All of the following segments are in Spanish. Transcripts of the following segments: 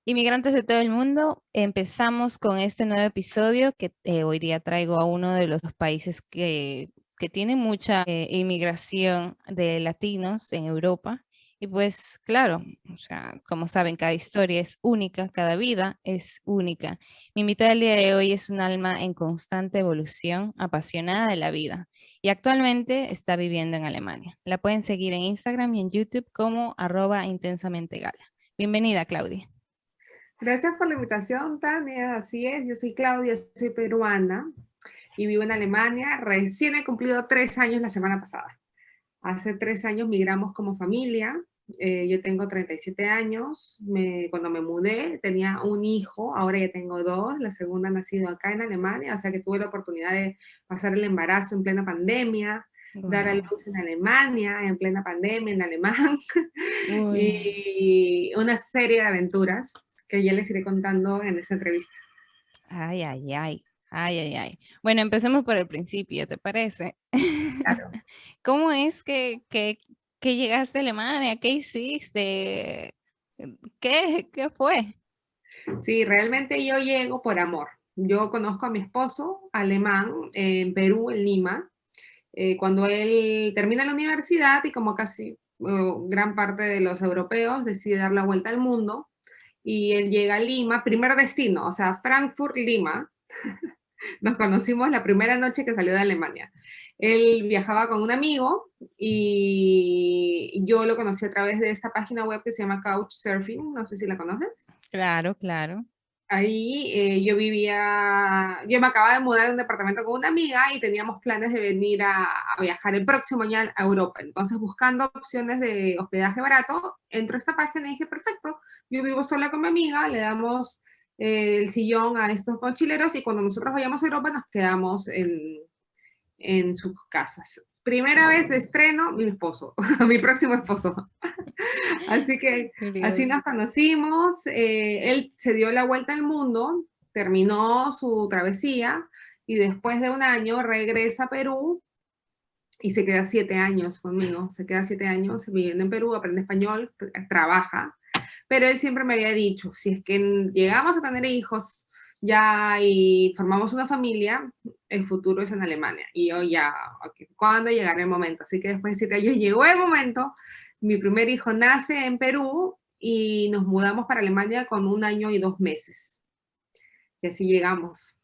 Inmigrantes de todo el mundo, empezamos con este nuevo episodio que hoy día traigo a uno de los países que tiene mucha inmigración de latinos en Europa. Y pues claro, o sea, como saben, cada historia es única, cada vida es única. Mi invitada del día de hoy es un alma en constante evolución, apasionada de la vida y actualmente está viviendo en Alemania. La pueden seguir en Instagram y en YouTube como @intensamentegala. Bienvenida, Claudia. Gracias por la invitación, Tania. Así es, yo soy Claudia, soy peruana y vivo en Alemania. Recién he cumplido 3 años la semana pasada. Hace 3 años migramos como familia. Yo tengo 37 años. Cuando me mudé tenía un hijo, ahora ya tengo dos. La segunda ha nacido acá en Alemania, o sea que tuve la oportunidad de pasar el embarazo en plena pandemia, dar a Wow. luz en Alemania, en plena pandemia, en alemán, Uy, y una serie de aventuras que ya les iré contando en esta entrevista. ay, ay, ay, ay, ay, ay. Bueno, empecemos por el principio, ¿te parece? Claro. ¿Cómo es que llegaste a Alemania? ¿Qué hiciste? ¿Qué fue? Sí, realmente yo llego por amor. Yo conozco a mi esposo alemán en Perú, en Lima, cuando él termina la universidad y como casi gran parte de los europeos decide dar la vuelta al mundo y él llega a Lima, primer destino, o sea, Frankfurt, Lima. Nos conocimos la primera noche que salió de Alemania. Él viajaba con un amigo y yo lo conocí a través de esta página web que se llama Couchsurfing, no sé si la conoces. Claro, claro. Ahí yo me acababa de mudar a un departamento con una amiga y teníamos planes de venir a viajar el próximo año a Europa. Entonces, buscando opciones de hospedaje barato, entro a esta página y dije, perfecto, yo vivo sola con mi amiga, le damos el sillón a estos mochileros y cuando nosotros vayamos a Europa nos quedamos en sus casas. Primera vez de estreno, mi esposo, mi próximo esposo. Así que así Curioso. nos conocimos, él se dio la vuelta al mundo, terminó su travesía y después de un año regresa a Perú y se queda 7 años conmigo, se queda 7 años viviendo en Perú, aprende español, trabaja, pero él siempre me había dicho, si es que llegamos a tener hijos ya y formamos una familia, el futuro es en Alemania. Y yo ya, okay, ¿cuándo llegará el momento? Así que después de 7 años llegó el momento, mi primer hijo nace en Perú y nos mudamos para Alemania con 1 año y 2 meses. Y así llegamos.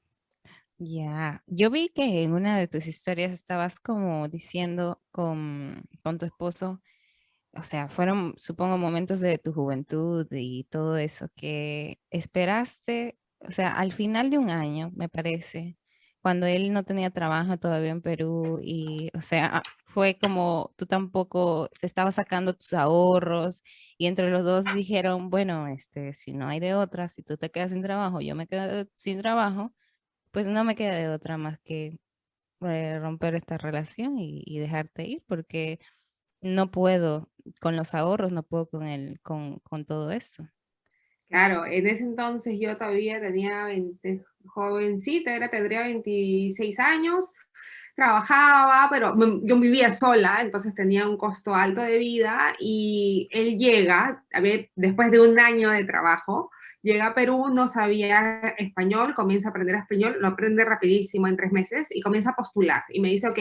Ya, yo vi que en una de tus historias estabas como diciendo con tu esposo. O sea, fueron, supongo, momentos de tu juventud y todo eso que esperaste, o sea, al final de un año, me parece, cuando él no tenía trabajo todavía en Perú y, o sea, fue como tú tampoco te estabas sacando tus ahorros y entre los dos dijeron, bueno, si no hay de otra, si tú te quedas sin trabajo, yo me quedo sin trabajo, pues no me queda de otra más que romper esta relación y dejarte ir porque no puedo con los ahorros, no puedo con todo eso. Claro, en ese entonces yo todavía tenía 20, jovencita, tendría 26 años, trabajaba, pero yo vivía sola, entonces tenía un costo alto de vida y él llega, a ver, después de un año de trabajo, llega a Perú, no sabía español, comienza a aprender español, lo aprende rapidísimo en 3 meses y comienza a postular. Y me dice, ok,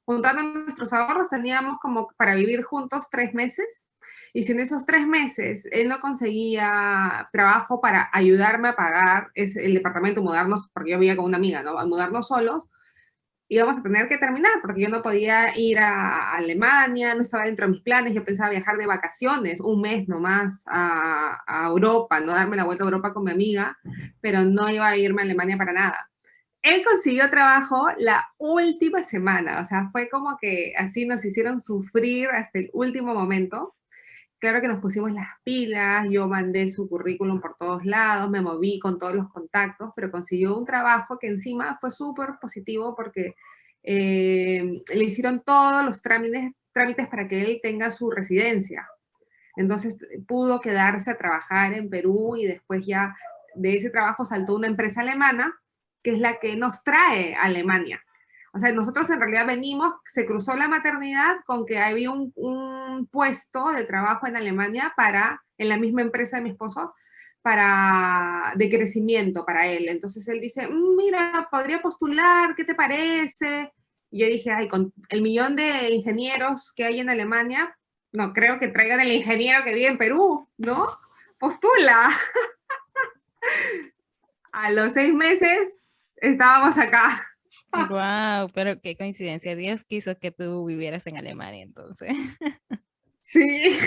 juntando nuestros ahorros, teníamos como para vivir juntos 3 meses. Y si en esos 3 meses él no conseguía trabajo para ayudarme a pagar el departamento, mudarnos, porque yo vivía con una amiga, ¿no? A mudarnos solos, íbamos a tener que terminar, porque yo no podía ir a Alemania, no estaba dentro de mis planes, yo pensaba viajar de vacaciones, un mes nomás a Europa, no darme la vuelta a Europa con mi amiga, pero no iba a irme a Alemania para nada. Él consiguió trabajo la última semana, o sea, fue como que así nos hicieron sufrir hasta el último momento. Claro que nos pusimos las pilas, yo mandé su currículum por todos lados, me moví con todos los contactos, pero consiguió un trabajo que encima fue súper positivo porque le hicieron todos los trámites para que él tenga su residencia. Entonces pudo quedarse a trabajar en Perú y después ya de ese trabajo saltó una empresa alemana que es la que nos trae a Alemania. O sea, nosotros en realidad venimos, se cruzó la maternidad con que había un puesto de trabajo en Alemania en la misma empresa de mi esposo, de crecimiento para él. Entonces él dice, mira, podría postular, ¿qué te parece? Y yo dije, ay, con el millón de ingenieros que hay en Alemania, no creo que traigan el ingeniero que vive en Perú, ¿no? Postula. A los 6 meses estábamos acá. Wow, pero qué coincidencia. Dios quiso que tú vivieras en Alemania, entonces. Sí,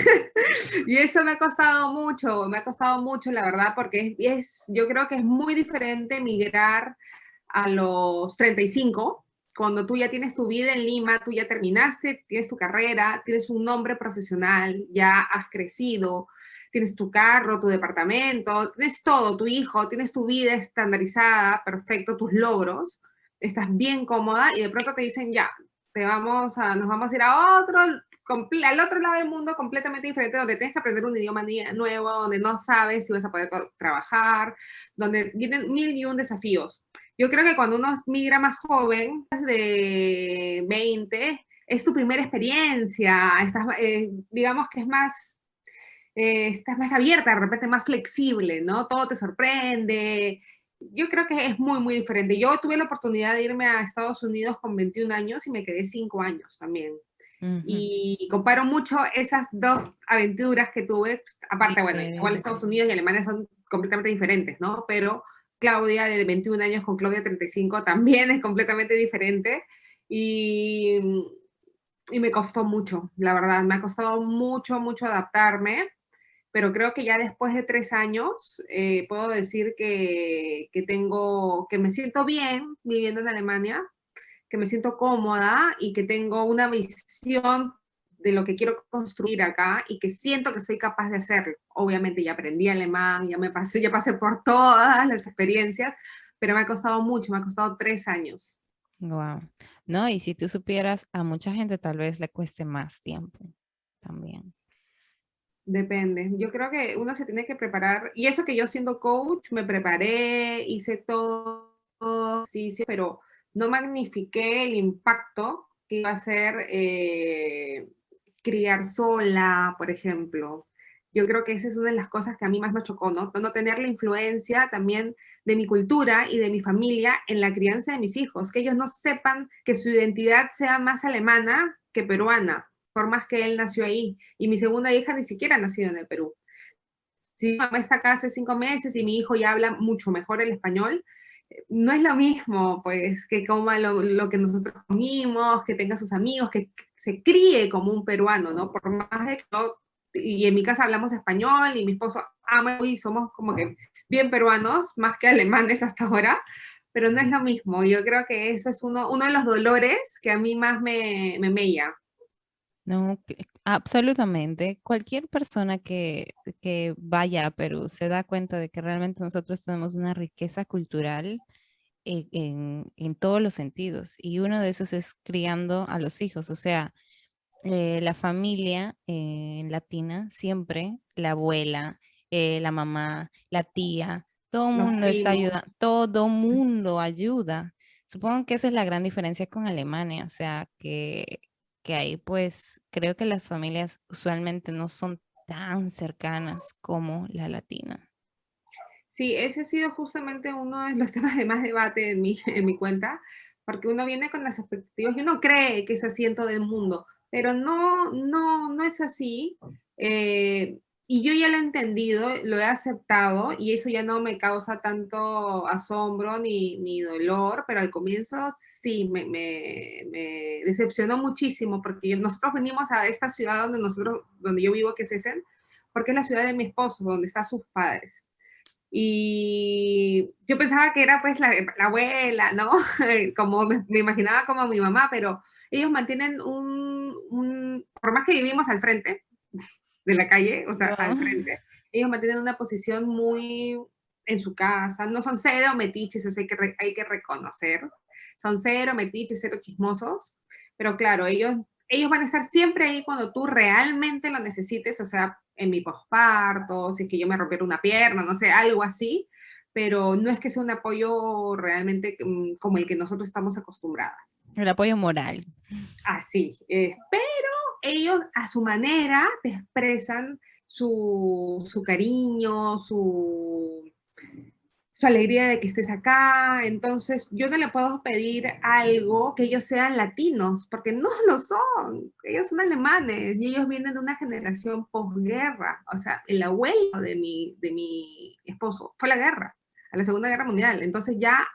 y eso me ha costado mucho, la verdad, porque yo creo que es muy diferente migrar a los 35, cuando tú ya tienes tu vida en Lima, tú ya terminaste, tienes tu carrera, tienes un nombre profesional, ya has crecido, tienes tu carro, tu departamento, tienes todo, tu hijo, tienes tu vida estandarizada, perfecto, tus logros, estás bien cómoda y de pronto te dicen ya, nos vamos a ir a al otro lado del mundo completamente diferente, donde tienes que aprender un idioma nuevo, donde no sabes si vas a poder trabajar, donde vienen mil y un desafíos. Yo creo que cuando uno migra más joven, de 20, es tu primera experiencia, digamos que estás más abierta, de repente más flexible, ¿no? Todo te sorprende. Yo creo que es muy, muy diferente. Yo tuve la oportunidad de irme a Estados Unidos con 21 años y me quedé 5 años también. Ujú. Y comparo mucho esas dos aventuras que tuve, pues, aparte, bueno, igual Diferente. Estados Unidos y Alemania son completamente diferentes, ¿no? Pero Claudia de 21 años con Claudia de 35 también es completamente diferente y, y me costó mucho, la verdad, me ha costado mucho, mucho adaptarme, pero creo que ya después de 3 años puedo decir que me siento bien viviendo en Alemania, que me siento cómoda y que tengo una visión de lo que quiero construir acá y que siento que soy capaz de hacerlo. Obviamente ya aprendí alemán, ya pasé por todas las experiencias, pero me ha costado mucho, me ha costado 3 años. Wow. No, y si tú supieras, a mucha gente tal vez le cueste más tiempo también. Depende. Yo creo que uno se tiene que preparar, y eso que yo siendo coach me preparé, hice todo, ejercicio, pero no magnifiqué el impacto que iba a ser criar sola, por ejemplo. Yo creo que esa es una de las cosas que a mí más me chocó, ¿no? No tener la influencia también de mi cultura y de mi familia en la crianza de mis hijos, que ellos no sepan que su identidad sea más alemana que peruana, por más que él nació ahí. Y mi segunda hija ni siquiera ha nacido en el Perú. Si mi mamá está acá hace 5 meses y mi hijo ya habla mucho mejor el español, no es lo mismo, pues, que coma lo que nosotros comimos, que tenga sus amigos, que se críe como un peruano, ¿no? Por más de que y en mi casa hablamos español y mi esposo ama y somos como que bien peruanos, más que alemanes hasta ahora, pero no es lo mismo. Yo creo que eso es uno de los dolores que a mí más me mella. No, absolutamente. Cualquier persona que vaya a Perú se da cuenta de que realmente nosotros tenemos una riqueza cultural en todos los sentidos. Y uno de esos es criando a los hijos. O sea, la familia latina, siempre, la abuela, la mamá, la tía, todo el Los mundo está primos. ayudando, todo mundo ayuda. Supongo que esa es la gran diferencia con Alemania, o sea, que ahí pues creo que las familias usualmente no son tan cercanas como la latina. Sí, ese ha sido justamente uno de los temas de más debate en mi cuenta, porque uno viene con las expectativas y uno cree que es así en todo el mundo, pero no es así. Y yo ya lo he entendido, lo he aceptado y eso ya no me causa tanto asombro ni dolor, pero al comienzo sí me decepcionó muchísimo porque nosotros venimos a esta ciudad donde yo vivo, que es Essen, porque es la ciudad de mi esposo, donde están sus padres. Y yo pensaba que era pues la abuela, ¿no? Como me imaginaba como mi mamá, pero ellos mantienen por más que vivimos al frente de la calle, o sea, al Wow. frente, ellos mantienen una posición muy en su casa, no son cero metiches, eso hay que reconocer, son cero metiches, cero chismosos, pero claro, ellos van a estar siempre ahí cuando tú realmente lo necesites, o sea, en mi posparto, si es que yo me rompiera una pierna, no sé, algo así, pero no es que sea un apoyo realmente como el que nosotros estamos acostumbradas. El apoyo moral. Así, ellos a su manera te expresan su cariño, su alegría de que estés acá. Entonces, yo no le puedo pedir algo que ellos sean latinos, porque no lo son. Ellos son alemanes y ellos vienen de una generación posguerra. O sea, el abuelo de mi esposo fue a la guerra, a la Segunda Guerra Mundial. Entonces, ya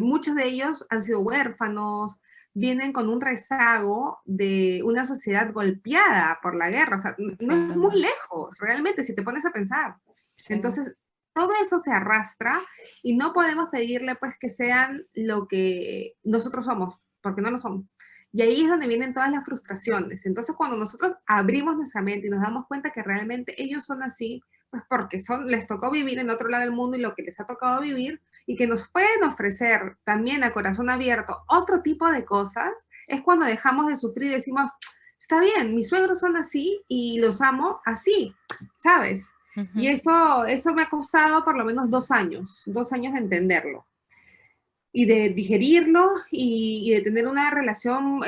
muchos de ellos han sido huérfanos, vienen con un rezago de una sociedad golpeada por la guerra. O sea, no es Claro, muy lejos, realmente, si te pones a pensar. sí, Entonces, todo eso se arrastra y no podemos pedirle pues que sean lo que nosotros somos, porque no lo son. Y ahí es donde vienen todas las frustraciones. Entonces, cuando nosotros abrimos nuestra mente y nos damos cuenta que realmente ellos son así, pues porque les tocó vivir en otro lado del mundo y lo que les ha tocado vivir, y que nos pueden ofrecer también a corazón abierto otro tipo de cosas, es cuando dejamos de sufrir y decimos, está bien, mis suegros son así y los amo así, ¿sabes? Y ujú, eso me ha costado por lo menos 2 años de entenderlo y de digerirlo y de tener una relación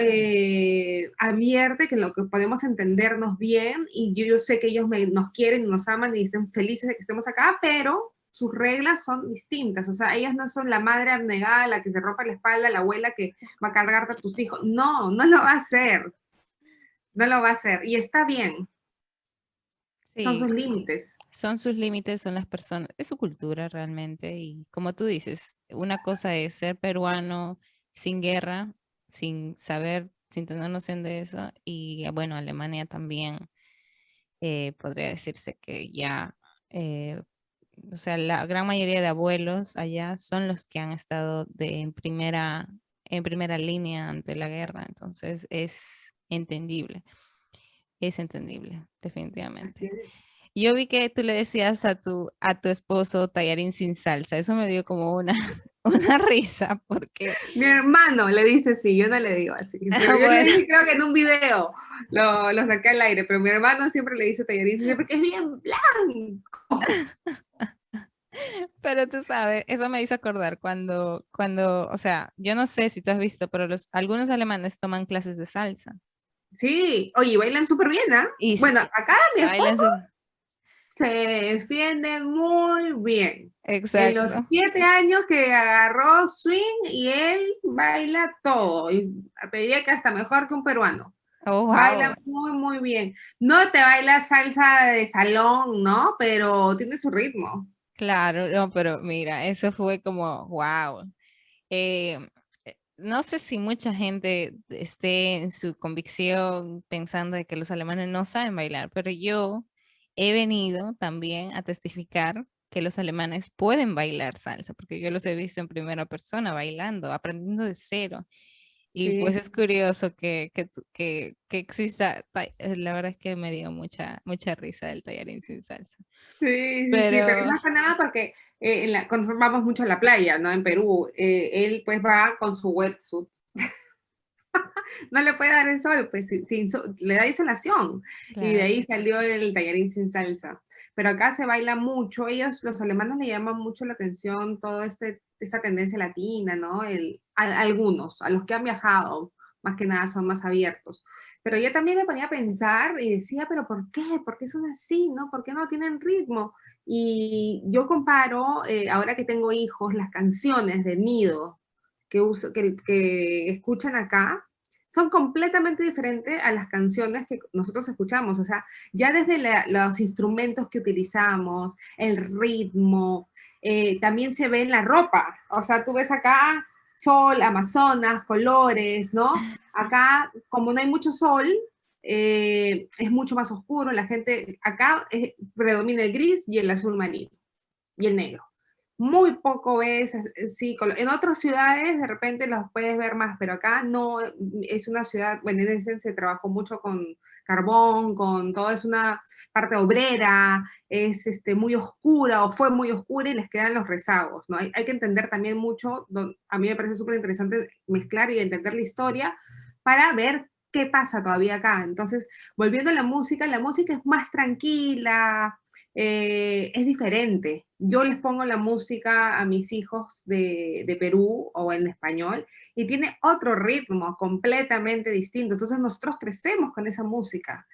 abierta, que lo que podemos entendernos bien, y yo sé que ellos nos quieren, nos aman y estén felices de que estemos acá, pero sus reglas son distintas. O sea, ellas no son la madre abnegada, la que se rompe la espalda, la abuela que va a cargarte a tus hijos. No, no lo va a hacer, no lo va a hacer, y está bien, son sí, sus límites. son sus límites, son las personas, es su cultura realmente. Y como tú dices, una cosa es ser peruano sin guerra, sin saber, sin tener noción de eso. Y bueno, Alemania también podría decirse que ya, eh, o sea, la gran mayoría de abuelos allá son los que han estado en primera línea ante la guerra. Entonces es entendible, Así definitivamente. es. Yo vi que tú le decías a tu esposo tallarín sin salsa. Eso me dio como una, una risa, porque, Mi hermano le dice sí, yo no le digo así. Pero yo le bueno, dije, creo que en un video lo saqué al aire, pero mi hermano siempre le dice tallarín, dice, porque es bien blanco. pero tú sabes, eso me hizo acordar cuando, o sea, yo no sé si tú has visto, pero algunos alemanes toman clases de salsa Sí, oye, bailan súper bien, ¿ah? y Bueno, acá mi bailan esposo se defiende muy bien. En los exacto. 7 años que agarró swing y él baila todo. Y te diría que hasta mejor que un peruano. Oh, Baila wow. muy, muy bien. No te baila salsa de salón, ¿no? Pero tiene su ritmo. Claro, no, pero mira, eso fue como, wow. Eh, no sé si mucha gente esté en su convicción pensando de que los alemanes no saben bailar, pero yo he venido también a testificar que los alemanes pueden bailar salsa, porque yo los he visto en primera persona bailando, aprendiendo de cero. Y pues Sí, es curioso que exista, la verdad es que me dio mucha risa el tallarín sin salsa. sí, sí, sí, pero es Pero más que nada porque cuando vamos mucho a la playa, ¿no? En Perú, él pues va con su wetsuit. No le puede dar el sol, pues le da insolación. Y de claro, ahí salió el tallarín sin salsa. Pero acá se baila mucho, ellos, los alemanes, le llaman mucho la atención toda esta tendencia latina, ¿no? Algunos, a los que han viajado, más que nada son más abiertos. Pero yo también me ponía a pensar y decía, pero ¿por qué? ¿Por qué son así, no? ¿Por qué no tienen ritmo? Y yo comparo, ahora que tengo hijos, las canciones de Nido que escuchan acá son completamente diferentes a las canciones que nosotros escuchamos. O sea, ya desde los instrumentos que utilizamos, el ritmo, también se ve en la ropa. O sea, tú ves acá sol, Amazonas, colores, ¿no? Acá, como no hay mucho sol, es mucho más oscuro. La gente, acá predomina el gris y el azul marino y el negro. Muy poco ves, sí, en otras ciudades de repente los puedes ver más, pero acá no, es una ciudad, bueno, en ese se trabajó mucho con carbón, con todo, es una parte obrera, es muy oscura o fue muy oscura y les quedan los rezagos, ¿no? Hay que entender también mucho, a mí me parece súper interesante mezclar y entender la historia para ver ¿qué pasa todavía acá? Entonces, volviendo a la música es más tranquila, es diferente. Yo les pongo la música a mis hijos de Perú o en español y tiene otro ritmo completamente distinto. Entonces, nosotros crecemos con esa música.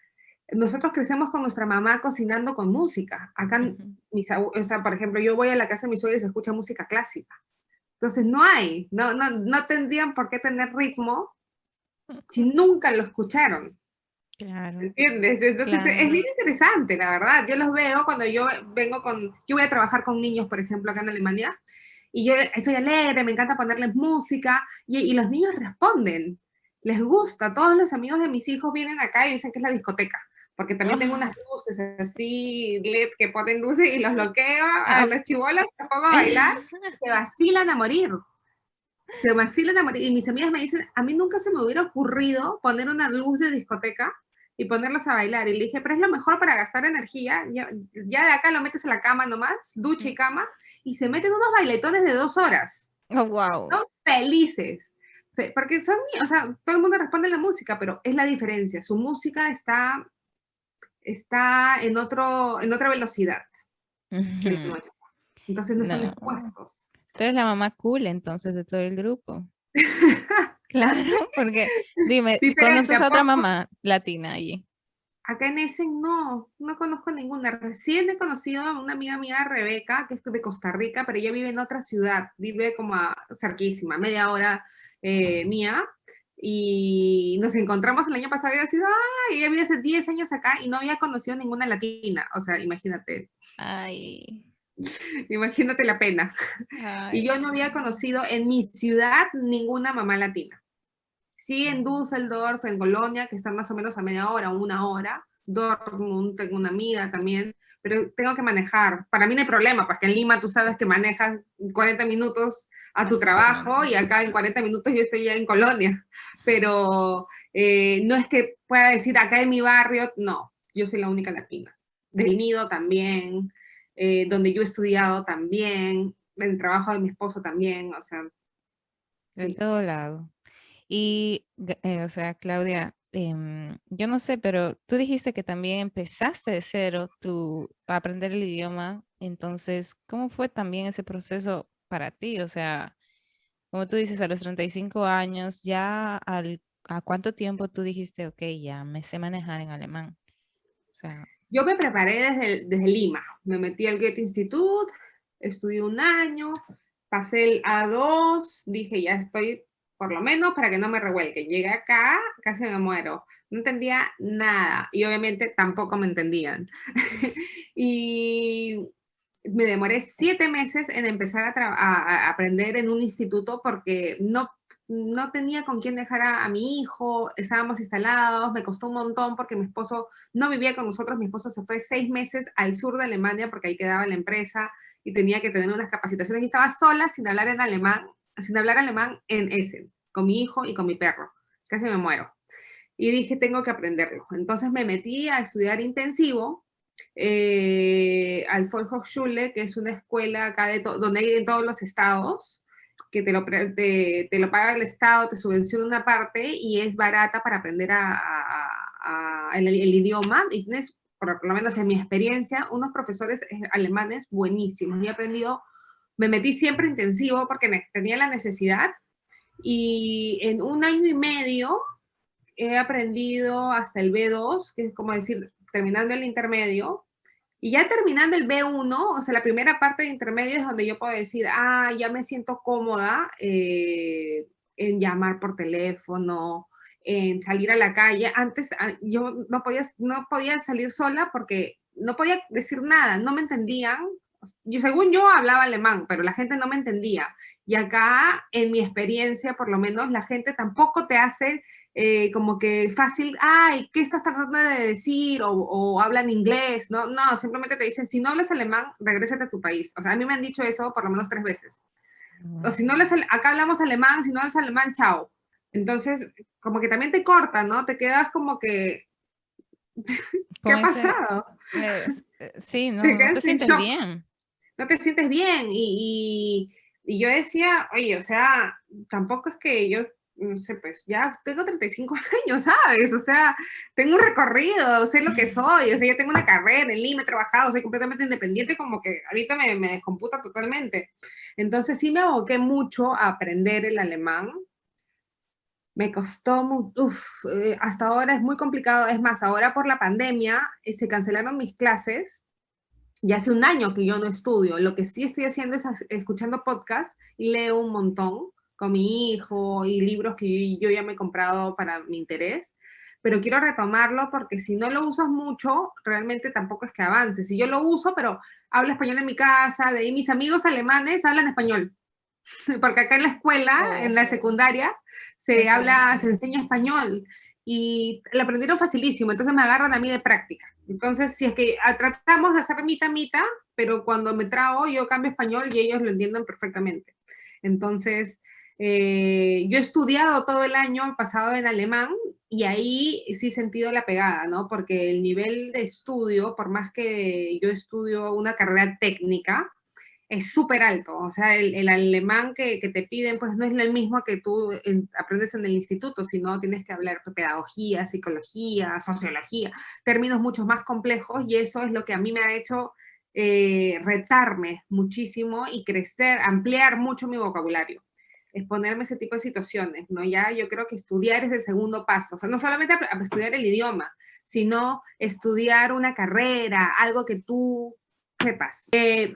Nosotros crecemos con nuestra mamá cocinando con música. Acá, Ujú. o sea, por ejemplo, yo voy a la casa de mis suegros y se escucha música clásica. Entonces, no tendrían por qué tener ritmo si nunca lo escucharon. Claro, ¿Entiendes? Entonces es claro. bien interesante, la verdad. Yo los veo cuando yo voy a trabajar con niños, por ejemplo, acá en Alemania, y yo estoy alegre, me encanta ponerles música, y los niños responden, les gusta. Todos los amigos de mis hijos vienen acá y dicen que es la discoteca, porque también tengo unas luces así, LED, que ponen luces y los bloqueo a Ah, los chibolos, los pongo a bailar, se vacilan a morir. Se vacilan a morir. Y mis amigas me dicen, a mí nunca se me hubiera ocurrido poner una luz de discoteca y ponerlos a bailar. Y le dije, pero es lo mejor para gastar energía. Ya de acá lo metes a la cama nomás, ducha y cama, y se meten unos bailetones de 2 horas. oh, wow. Son felices. Porque son, o sea, todo el mundo responde a la música, pero es la diferencia. Su música está en otra velocidad que la Ujú. nuestra. Entonces no están No, expuestos. tú eres la mamá cool entonces de todo el grupo. Claro, porque dime, Diferente, ¿conoces ¿a a otra poco? mamá latina allí? Acá en Essen no conozco ninguna. Recién he conocido a una amiga mía, Rebeca, que es de Costa Rica, pero ella vive en otra ciudad, vive como cerquísima, media hora mía. Y nos encontramos el año pasado y ha sido, ¡ay! Ella vive hace 10 años acá y no había conocido ninguna latina. O sea, Ay, imagínate la pena. Y ay, yo no había sí. conocido en mi ciudad ninguna mamá latina. Sí, en Düsseldorf, en Colonia, que están más o menos a media hora, 1 hora. Dortmund, tengo una amiga también, pero tengo que manejar. Para mí no hay problema, porque en Lima tú sabes que manejas 40 minutos a tu trabajo Exactamente. y acá en 40 minutos yo estoy ya en Colonia. Pero no es que pueda decir acá en mi barrio, no, yo soy la única latina. Del nido también, donde yo he estudiado también, el trabajo de mi esposo también, o sea, De sí. todo lado. Y, o sea, Claudia, yo no sé, pero tú dijiste que también empezaste de cero a aprender el idioma. Entonces, ¿cómo fue también ese proceso para ti? O sea, como tú dices, a los 35 años, ¿a cuánto tiempo tú dijiste, ok, ya me sé manejar en alemán? O sea, Yo me preparé desde Lima, me metí al Goethe Institut, estudié un año, pasé el A2, dije ya estoy por lo menos para que no me revuelquen. Llegué acá, casi me muero, no entendía nada y obviamente tampoco me entendían. Y me demoré 7 meses en empezar a aprender en un instituto porque no tenía con quién dejar a mi hijo, estábamos instalados, me costó un montón porque mi esposo no vivía con nosotros, mi esposo se fue 6 meses al sur de Alemania porque ahí quedaba la empresa y tenía que tener unas capacitaciones y estaba sola sin hablar alemán en Essen, con mi hijo y con mi perro. Casi me muero. Y dije, tengo que aprenderlo. Entonces me metí a estudiar intensivo al Volkshochschule, que es una escuela acá donde hay en todos los estados, que te lo paga el estado, te subvenciona una parte y es barata para aprender el idioma. Y tienes, por lo menos en mi experiencia, unos profesores alemanes buenísimos. Y he aprendido, me metí siempre intensivo porque tenía la necesidad y en un año y medio he aprendido hasta el B2, que es como decir, terminando el intermedio, y ya terminando el B1, o sea, la primera parte de intermedio es donde yo puedo decir, ya me siento cómoda en llamar por teléfono, en salir a la calle. Antes yo no podía salir sola porque no podía decir nada, no me entendían. Según yo hablaba alemán, pero la gente no me entendía. Y acá, en mi experiencia, por lo menos, la gente tampoco te hace como que fácil, ay, ¿qué estás tratando de decir? O hablan inglés, ¿no? No, simplemente te dicen, si no hablas alemán, regrésate a tu país. O sea, a mí me han dicho eso por lo menos 3 veces. O si no hablas, acá hablamos alemán, si no hablas alemán, chao. Entonces, como que también te corta, ¿no? Te quedas como que, ¿qué con ha ese, pasado? sí, Te no te quedas en sientes shock, bien. no te sientes bien. Y yo decía, oye, o sea, tampoco es que yo no sé, pues ya tengo 35 años, ¿sabes? O sea, tengo un recorrido, sé lo que soy, o sea, ya tengo una carrera en Lima, he trabajado, soy completamente independiente, como que ahorita me descomputa totalmente. Entonces sí me aboqué mucho a aprender el alemán. Me costó, hasta ahora es muy complicado. Es más, ahora por la pandemia se cancelaron mis clases y hace un año que yo no estudio. Lo que sí estoy haciendo es escuchando podcasts y leo un montón con mi hijo y libros que yo ya me he comprado para mi interés. Pero quiero retomarlo porque si no lo usas mucho, realmente tampoco es que avance. Si yo lo uso, pero hablo español en mi casa, de ahí mis amigos alemanes hablan español. Porque acá en la escuela, en Oh, la secundaria, les hablan se español. enseña español y lo aprendieron facilísimo, entonces me agarran a mí de práctica. Entonces, si es que tratamos de hacer mitad, pero cuando me trago yo cambio español y ellos lo entienden perfectamente. Entonces, yo he estudiado todo el año pasado en alemán y ahí sí he sentido la pegada, ¿no? Porque el nivel de estudio, por más que yo estudio una carrera técnica, es súper alto. O sea, el alemán que te piden, pues no es el mismo que tú aprendes en el instituto, sino tienes que hablar de pedagogía, psicología, sociología, términos mucho más complejos, y eso es lo que a mí me ha hecho retarme muchísimo y crecer, ampliar mucho mi vocabulario. Exponerme a ese tipo de situaciones, ¿no? Ya yo creo que estudiar es el segundo paso. O sea, no solamente estudiar el idioma, sino estudiar una carrera, algo que tú sepas.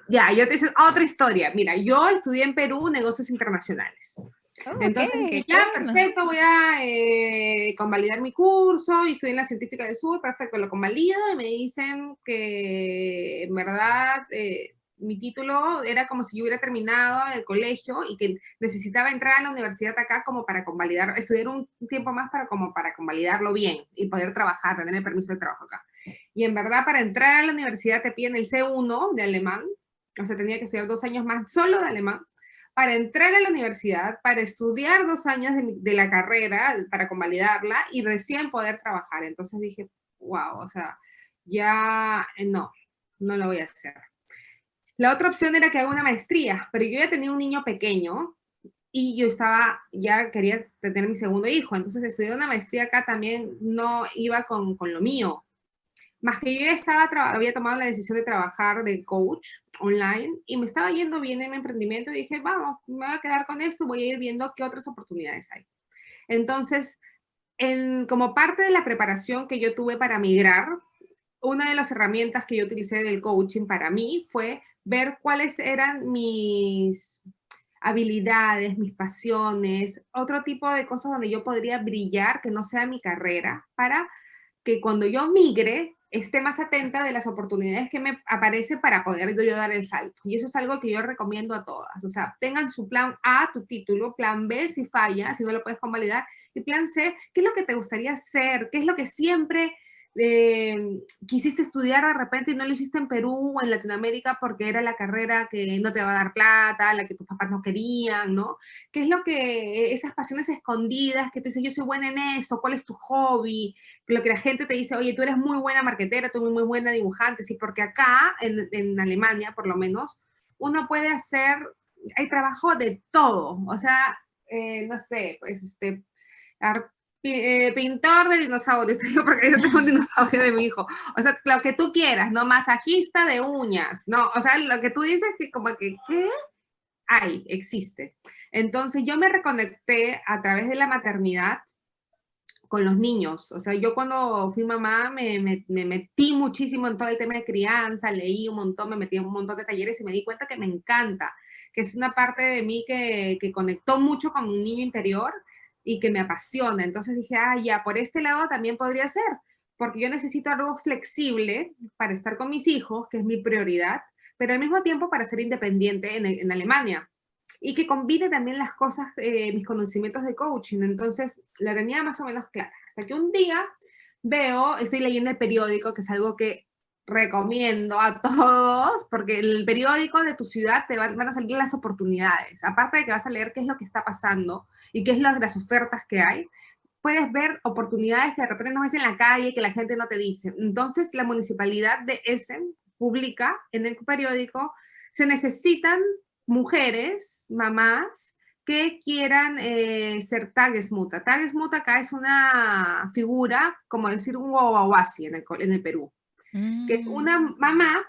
Ya, yo te hice otra historia. Mira, yo estudié en Perú negocios internacionales. Oh, ok, Entonces dije, qué ya, bueno. perfecto, voy a convalidar mi curso y estoy en la Científica del Sur, perfecto, lo convalido y me dicen que en verdad mi título era como si yo hubiera terminado el colegio y que necesitaba entrar a la universidad acá como para convalidar, estudiar un tiempo más para convalidarlo bien y poder trabajar, tener el permiso de trabajo acá. Y en verdad para entrar a la universidad te piden el C1 de alemán, o sea, tenía que estudiar 2 años más solo de alemán, para entrar a la universidad, para estudiar 2 años de la carrera, para convalidarla y recién poder trabajar. Entonces dije, wow, o sea, ya no lo voy a hacer. La otra opción era que haga una maestría, pero yo ya tenía un niño pequeño y yo ya quería tener mi segundo hijo, entonces estudiar una maestría acá también no iba con lo mío. Más que yo ya había tomado la decisión de trabajar de coach online y me estaba yendo bien en mi emprendimiento y dije, vamos, me voy a quedar con esto, voy a ir viendo qué otras oportunidades hay. Entonces, como parte de la preparación que yo tuve para migrar, una de las herramientas que yo utilicé del coaching para mí fue ver cuáles eran mis habilidades, mis pasiones, otro tipo de cosas donde yo podría brillar que no sea mi carrera, para que cuando yo migre esté más atenta de las oportunidades que me aparecen para poder yo dar el salto. Y eso es algo que yo recomiendo a todas. O sea, tengan su plan A, tu título, plan B si falla, si no lo puedes convalidar, y plan C, ¿qué es lo que te gustaría hacer? ¿Qué es lo que siempre quisiste estudiar de repente y no lo hiciste en Perú o en Latinoamérica porque era la carrera que no te va a dar plata, la que tus papás no querían, ¿no? ¿Qué es lo que, esas pasiones escondidas que tú dices, yo soy buena en esto, cuál es tu hobby? Lo que la gente te dice, oye, tú eres muy buena marketera, tú eres muy buena dibujante, sí, porque acá, en Alemania, por lo menos, uno puede hacer, hay trabajo de todo, o sea, no sé, pues, pintor de dinosaurios, te digo porque yo tengo un dinosaurio de mi hijo, o sea, lo que tú quieras, ¿no? Masajista de uñas, ¿no? O sea, lo que tú dices que como que, ¿qué? Hay, existe. Entonces yo me reconecté a través de la maternidad con los niños. O sea, yo cuando fui mamá me metí muchísimo en todo el tema de crianza, leí un montón, me metí en un montón de talleres y me di cuenta que me encanta, que es una parte de mí que conectó mucho con un niño interior y que me apasiona. Entonces dije, ya, por este lado también podría ser, porque yo necesito algo flexible para estar con mis hijos, que es mi prioridad, pero al mismo tiempo para ser independiente en Alemania y que combine también las cosas, mis conocimientos de coaching. Entonces, la tenía más o menos clara. Hasta que un día estoy leyendo el periódico, que es algo que recomiendo a todos, porque el periódico de tu ciudad van a salir las oportunidades. Aparte de que vas a leer qué es lo que está pasando y qué es las ofertas que hay, puedes ver oportunidades que de repente no ves en la calle, que la gente no te dice. Entonces, la municipalidad de Essen publica en el periódico, se necesitan mujeres, mamás, que quieran ser Tagesmutter. Tagesmutter acá es una figura, como decir un guaguaguasi en el Perú, que es una mamá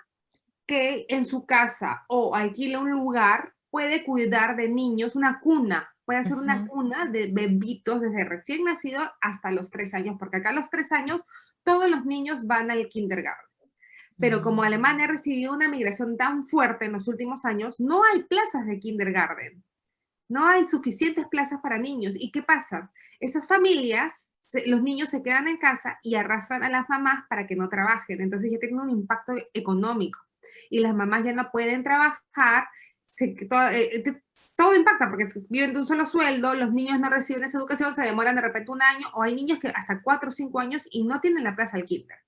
que en su casa o alquila un lugar puede cuidar de niños, una cuna, puede hacer una cuna de bebitos desde recién nacido hasta los 3 años, porque acá a los 3 años todos los niños van al kindergarten. Pero como Alemania ha recibido una migración tan fuerte en los últimos años, no hay plazas de kindergarten. No hay suficientes plazas para niños. ¿Y qué pasa? Esas familias, los niños se quedan en casa y arrastran a las mamás para que no trabajen. Entonces ya tienen un impacto económico. Y las mamás ya no pueden trabajar. Todo impacta porque viven de un solo sueldo, los niños no reciben esa educación, se demoran de repente un año, o hay niños que hasta 4 o 5 años y no tienen la plaza al kinder.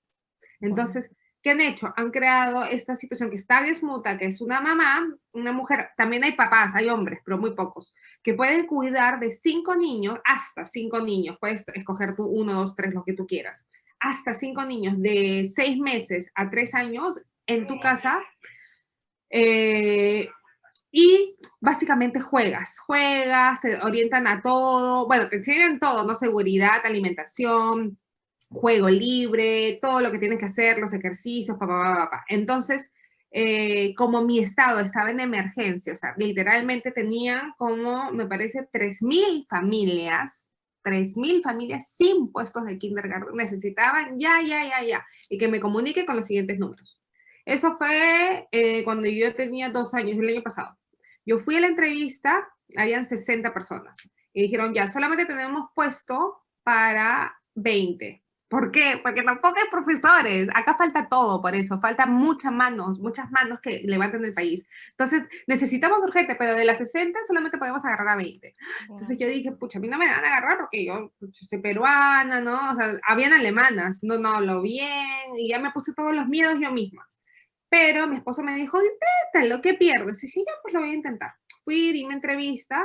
Entonces, ¿qué han hecho? Han creado esta situación que está Tagesmutter, que es una mamá, una mujer, también hay papás, hay hombres, pero muy pocos, que pueden cuidar de 5 niños, hasta 5 niños, puedes escoger tú 1, 2, 3, lo que tú quieras, hasta 5 niños de 6 meses a 3 años en tu casa, y básicamente juegas, te orientan a todo, bueno, te enseñan todo, ¿no? Seguridad, alimentación, juego libre, todo lo que tienes que hacer, los ejercicios, papá. Entonces, como mi estado estaba en emergencia, o sea, literalmente tenía como, me parece, 3.000 familias sin puestos de kindergarten, necesitaban ya, y que me comunique con los siguientes números. Eso fue cuando yo tenía 2 años, el año pasado. Yo fui a la entrevista, habían 60 personas, y dijeron, ya, solamente tenemos puesto para 20. ¿Por qué? Porque tampoco hay profesores. Acá falta todo por eso. Faltan muchas manos que levanten el país. Entonces, necesitamos urgente, pero de las 60 solamente podemos agarrar a 20. Entonces yo dije, pucha, a mí no me van a agarrar porque yo soy peruana, ¿no? O sea, habían alemanas, no hablo bien, y ya me puse todos los miedos yo misma. Pero mi esposo me dijo, inténtalo, ¿qué pierdes? Y dije, ya, pues lo voy a intentar. Fui, di mi entrevista,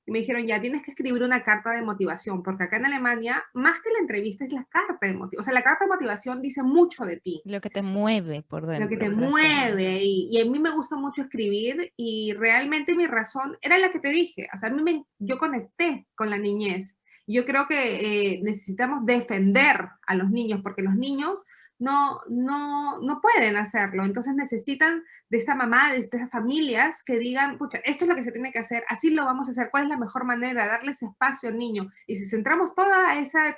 y me dijeron, ya tienes que escribir una carta de motivación, porque acá en Alemania, más que la entrevista, es la carta de motivación. O sea, la carta de motivación dice mucho de ti. Lo que te mueve por Lo que dentro te para hacerlo. mueve. Y a mí me gusta mucho escribir, y realmente mi razón era la que te dije. O sea, yo conecté con la niñez. Yo creo que necesitamos defender a los niños, porque los niños no pueden hacerlo. Entonces necesitan de esta mamá, de estas familias que digan, pucha, esto es lo que se tiene que hacer, así lo vamos a hacer, ¿cuál es la mejor manera? Darles espacio al niño. Y si centramos toda esa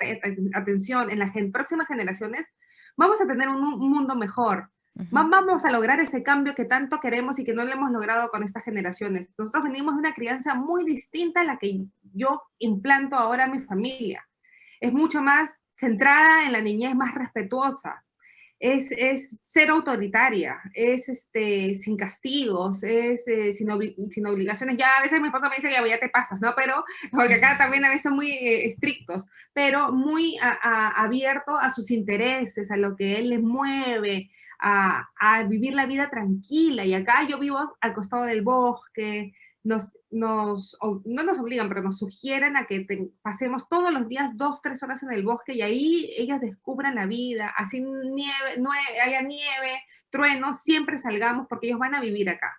atención en las próximas generaciones, vamos a tener un mundo mejor. Vamos a lograr ese cambio que tanto queremos y que no lo hemos logrado con estas generaciones. Nosotros venimos de una crianza muy distinta a la que yo implanto ahora a mi familia. Es mucho más centrada en la niñez, más respetuosa. Es ser autoritaria, es sin castigos, sin obligaciones. Ya a veces mi esposa me dice que ya te pasas, ¿no? Pero, porque acá también a veces muy estrictos, pero muy abierto a sus intereses, a lo que él le mueve, a vivir la vida tranquila. Y acá yo vivo al costado del bosque, no nos obligan, pero nos sugieren a que pasemos todos los días 2, 3 horas en el bosque, y ahí ellos descubran la vida, así haya nieve, trueno, siempre salgamos porque ellos van a vivir acá.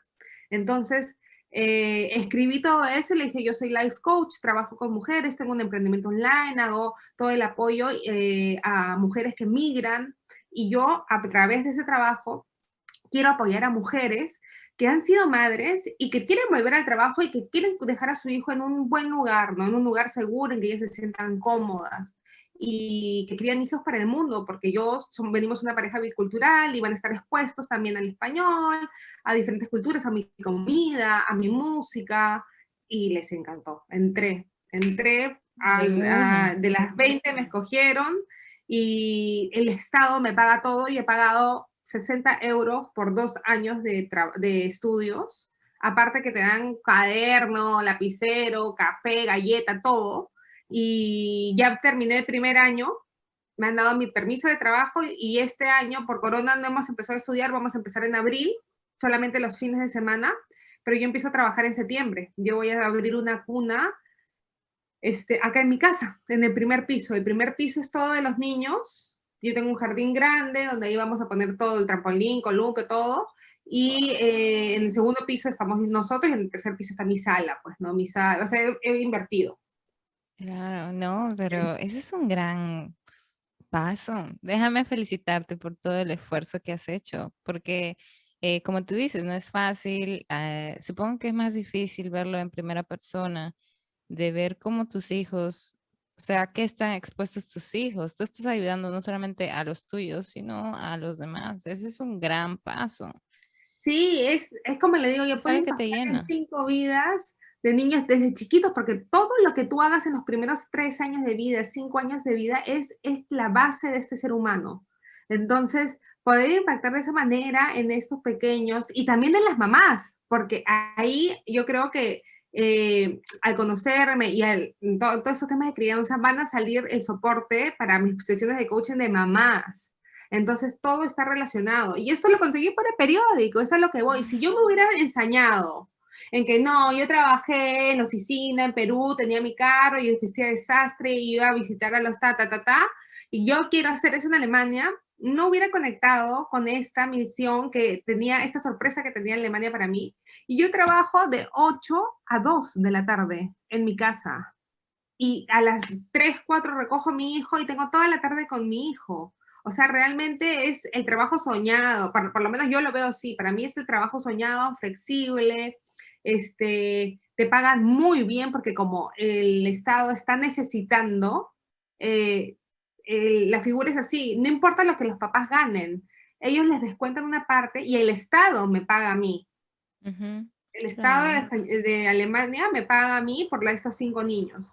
Entonces, escribí todo eso y le dije, yo soy life coach, trabajo con mujeres, tengo un emprendimiento online, hago todo el apoyo a mujeres que migran, y yo a través de ese trabajo quiero apoyar a mujeres que han sido madres y que quieren volver al trabajo y que quieren dejar a su hijo en un buen lugar, ¿no? En un lugar seguro, en que ellas se sientan cómodas, y que crían hijos para el mundo, porque venimos una pareja bicultural y van a estar expuestos también al español, a diferentes culturas, a mi comida, a mi música, y les encantó. Entré De una. de las 20 me escogieron, y el Estado me paga todo, y he pagado 60 euros por 2 años de estudios, aparte que te dan cuaderno, lapicero, café, galleta, todo, y ya terminé el primer año, me han dado mi permiso de trabajo, y este año por corona no hemos empezado a estudiar, vamos a empezar en abril, solamente los fines de semana, pero yo empiezo a trabajar en septiembre. Yo voy a abrir una cuna acá en mi casa, en el primer piso. El primer piso es todo de los niños. Yo tengo un jardín grande donde ahí vamos a poner todo, el trampolín, columpio, todo. y en el segundo piso estamos nosotros y en el tercer piso está mi sala, pues, ¿no? Mi sala, o sea, he invertido. Claro, no, pero ese es un gran paso. Déjame felicitarte por todo el esfuerzo que has hecho, porque como tú dices, no es fácil. Supongo que es más difícil verlo en primera persona, de ver cómo tus hijos, o sea, a qué están expuestos tus hijos. Tú estás ayudando no solamente a los tuyos, sino a los demás. Ese es un gran paso. Sí, es como le digo, yo Es puedo algo que te impactar en llena. 5 vidas de niños desde chiquitos, porque todo lo que tú hagas en los primeros 3 años de vida, 5 años de vida, es la base de este ser humano. Entonces, poder impactar de esa manera en estos pequeños y también en las mamás, porque ahí yo creo que al conocerme y todos esos temas de crianza van a salir el soporte para mis sesiones de coaching de mamás. Entonces todo está relacionado. Y esto lo conseguí por el periódico, eso es a lo que voy. Si yo me hubiera ensañado en que no, yo trabajé en la oficina en Perú, tenía mi carro, y vestía de desastre, y iba a visitar a los y yo quiero hacer eso en Alemania, no hubiera conectado con esta misión que tenía, esta sorpresa que tenía Alemania para mí. Y yo trabajo de 8 a 2 de la tarde en mi casa. Y a las 3 4 recojo a mi hijo y tengo toda la tarde con mi hijo. O sea, realmente es el trabajo soñado, por lo menos yo lo veo así, para mí es el trabajo soñado, flexible, te pagan muy bien porque como el Estado está necesitando, eh, la figura es así, no importa lo que los papás ganen, ellos les descuentan una parte y el Estado me paga a mí. Ujú, El claro. Estado de Alemania me paga a mí por estos 5 niños.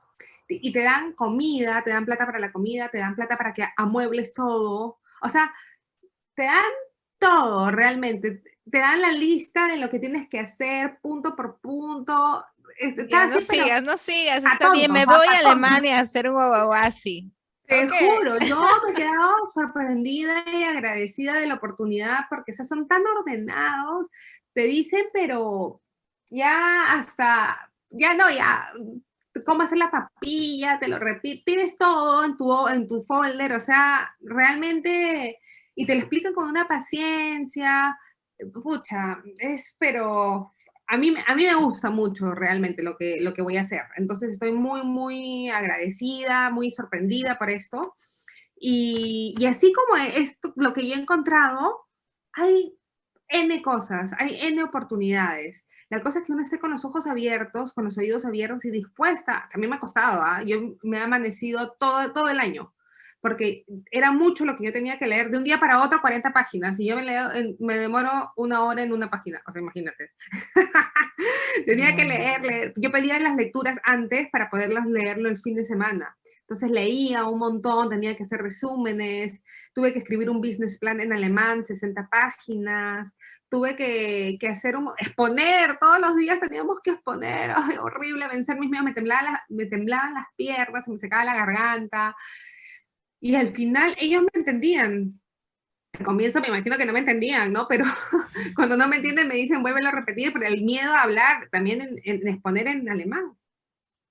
Y te dan comida, te dan plata para la comida, te dan plata para que amuebles todo. O sea, te dan todo realmente. Te dan la lista de lo que tienes que hacer punto por punto. Está Ya así, no pero sigas, no sigas, a está bien, tontos, me voy a a tontos. Alemania a hacer un guaguaguasi. Te Ok. juro, yo me he quedado sorprendida y agradecida de la oportunidad porque esos son tan ordenados, te dicen, pero ya hasta, ya no, ya, cómo hacer la papilla, te lo repito, tienes todo en tu folder, o sea, realmente, y te lo explican con una paciencia, pucha, pero a mí me gusta mucho realmente lo que voy a hacer. Entonces estoy muy, muy agradecida, muy sorprendida por esto. Y así como esto, lo que yo he encontrado, hay N cosas, hay N oportunidades. La cosa es que uno esté con los ojos abiertos, con los oídos abiertos y dispuesta. También me ha costado, ¿eh? Yo me he amanecido todo el año, porque era mucho lo que yo tenía que leer de un día para otro, 40 páginas, y yo me demoro 1 hora en una página, o sea, imagínate. Tenía que No. leer. Yo pedía las lecturas antes para poderlas leerlo el fin de semana. Entonces leía un montón, tenía que hacer resúmenes, tuve que escribir un business plan en alemán, 60 páginas, tuve que exponer, todos los días teníamos que exponer, ay, horrible, vencer mis miedos, me temblaban las piernas, se me secaba la garganta, y al final ellos me entendían. Al comienzo me imagino que no me entendían, ¿no? Pero cuando no me entienden me dicen, vuélvelo a repetir, pero el miedo a hablar, también en exponer en alemán.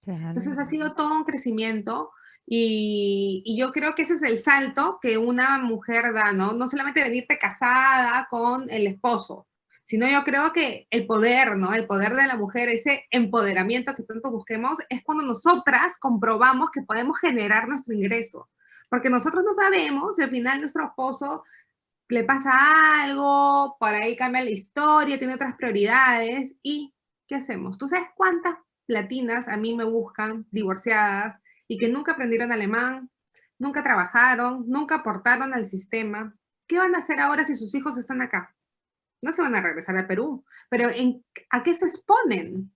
Claro. Entonces ha sido todo un crecimiento y yo creo que ese es el salto que una mujer da, ¿no? No solamente venirte casada con el esposo, sino yo creo que el poder, ¿no? El poder de la mujer, ese empoderamiento que tanto busquemos, es cuando nosotras comprobamos que podemos generar nuestro ingreso. Porque nosotros no sabemos si al final nuestro esposo le pasa algo, por ahí cambia la historia, tiene otras prioridades y ¿qué hacemos? ¿Tú sabes cuántas latinas a mí me buscan divorciadas y que nunca aprendieron alemán, nunca trabajaron, nunca aportaron al sistema? ¿Qué van a hacer ahora si sus hijos están acá? No se van a regresar al Perú, pero ¿a qué se exponen?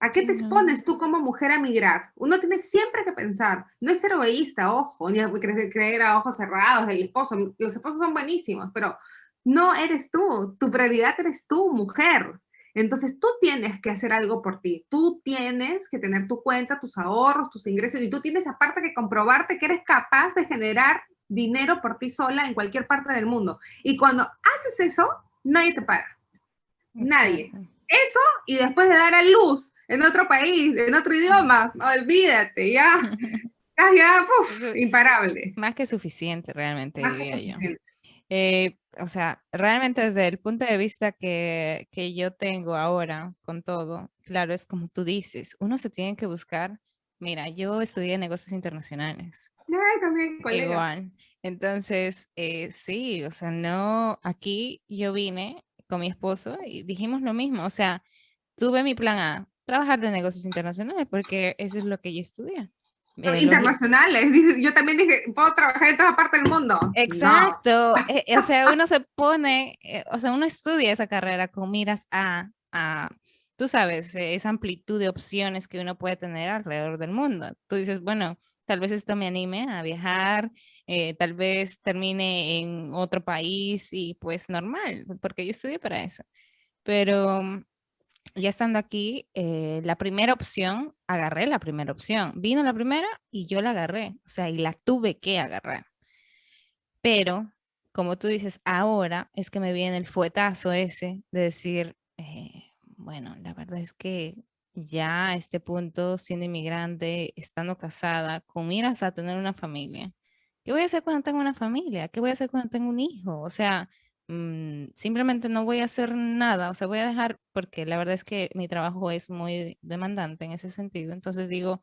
¿A qué Sí, te no. expones tú como mujer a migrar? Uno tiene siempre que pensar, no es ser egoísta, ojo, ni a creer a ojos cerrados del esposo. Los esposos son buenísimos, pero no eres tú, tu prioridad eres tú, mujer. Entonces tú tienes que hacer algo por ti, tú tienes que tener tu cuenta, tus ahorros, tus ingresos y tú tienes aparte que comprobarte que eres capaz de generar dinero por ti sola en cualquier parte del mundo. Y cuando haces eso, nadie te para, nadie. Exacto. Eso y después de dar a luz en otro país, en otro idioma, olvídate, ya, puf, Eso imparable. más que suficiente realmente, Más que diría yo. suficiente. O sea, realmente desde el punto de vista que yo tengo ahora con todo, claro, es como tú dices, uno se tiene que buscar. Mira, yo estudié negocios internacionales. Ay, también, colega. Igual. Entonces, sí, o sea, no, aquí yo vine con mi esposo y dijimos lo mismo. O sea, tuve mi plan A, trabajar de negocios internacionales, porque eso es lo que yo estudié. Internacionales. Yo también dije, ¿puedo trabajar en toda parte del mundo? No. Exacto. O sea, uno se pone, o sea, uno estudia esa carrera con miras tú sabes, esa amplitud de opciones que uno puede tener alrededor del mundo. Tú dices, bueno, tal vez esto me anime a viajar, tal vez termine en otro país y pues normal, porque yo estudié para eso. Pero ya estando aquí, la primera opción, agarré la primera opción. Vino la primera y yo la agarré, o sea, y la tuve que agarrar. Pero, como tú dices, ahora es que me viene el fuetazo ese de decir, bueno, la verdad es que ya a este punto, siendo inmigrante, estando casada, con miras a tener una familia, ¿qué voy a hacer cuando tenga una familia? ¿Qué voy a hacer cuando tenga un hijo? O sea, simplemente no voy a hacer nada, o sea, voy a dejar, porque la verdad es que mi trabajo es muy demandante en ese sentido, entonces digo,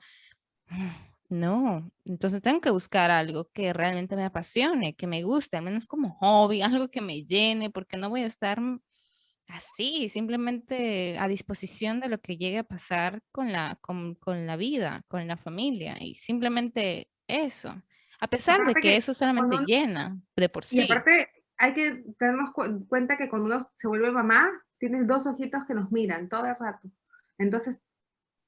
no, entonces tengo que buscar algo que realmente me apasione, que me guste, al menos como hobby, algo que me llene, porque no voy a estar así, simplemente a disposición de lo que llegue a pasar con la vida, con la familia, y simplemente eso, a pesar de Aparte que que eso solamente cuando llena de por y sí. aparte hay que darnos cuenta que cuando uno se vuelve mamá, tienes dos ojitos que nos miran todo el rato. Entonces,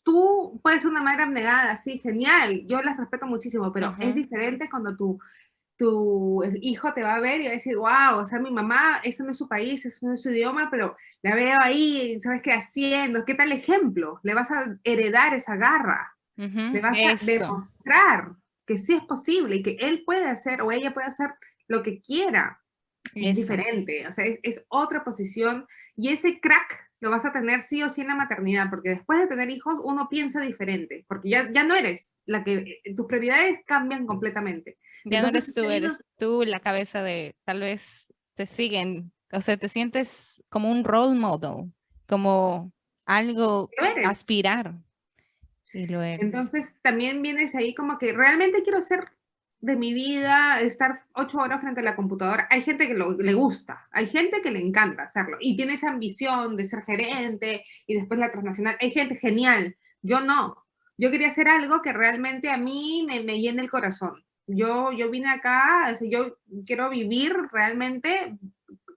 tú puedes ser una madre abnegada, sí, genial, yo las respeto muchísimo, pero es Ujú. diferente cuando tu hijo te va a ver y va a decir, wow, o sea, mi mamá, eso no es su país, eso no es su idioma, pero la veo ahí, ¿sabes qué haciendo? ¿Qué tal ejemplo? Le vas a heredar esa garra, le Ujú, vas a eso, demostrar que sí es posible y que él puede hacer o ella puede hacer lo que quiera. Es eso, diferente, o sea, es otra posición y ese crack lo vas a tener sí o sí en la maternidad, porque después de tener hijos uno piensa diferente, porque ya no eres la que, tus prioridades cambian completamente. ya no Entonces, eres tú la cabeza de, tal vez te siguen, o sea, te sientes como un role model, como algo lo eres. aspirar, y lo eres. Entonces también vienes ahí como que realmente quiero ser de mi vida, estar 8 horas frente a la computadora. Hay gente que le gusta, hay gente que le encanta hacerlo y tiene esa ambición de ser gerente y después la transnacional. Hay gente genial, yo no. Yo quería hacer algo que realmente a mí me llene el corazón. Yo vine acá, o sea, yo quiero vivir realmente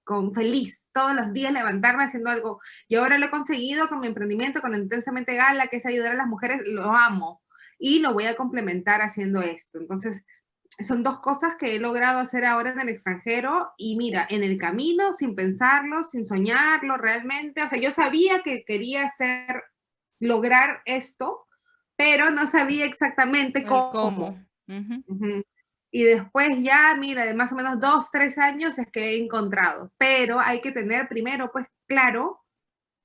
con feliz todos los días levantarme haciendo algo. Y ahora lo he conseguido con mi emprendimiento, con Intensamente Gala, que es ayudar a las mujeres, lo amo. Y lo voy a complementar haciendo esto. Entonces, son dos cosas que he logrado hacer ahora en el extranjero y mira, en el camino, sin pensarlo, sin soñarlo realmente. O sea, yo sabía que quería hacer, lograr esto, pero no sabía exactamente El cómo. cómo. Ujú. Ujú. Y después ya, mira, de más o menos 2, 3 años es que he encontrado, pero hay que tener primero, pues, claro,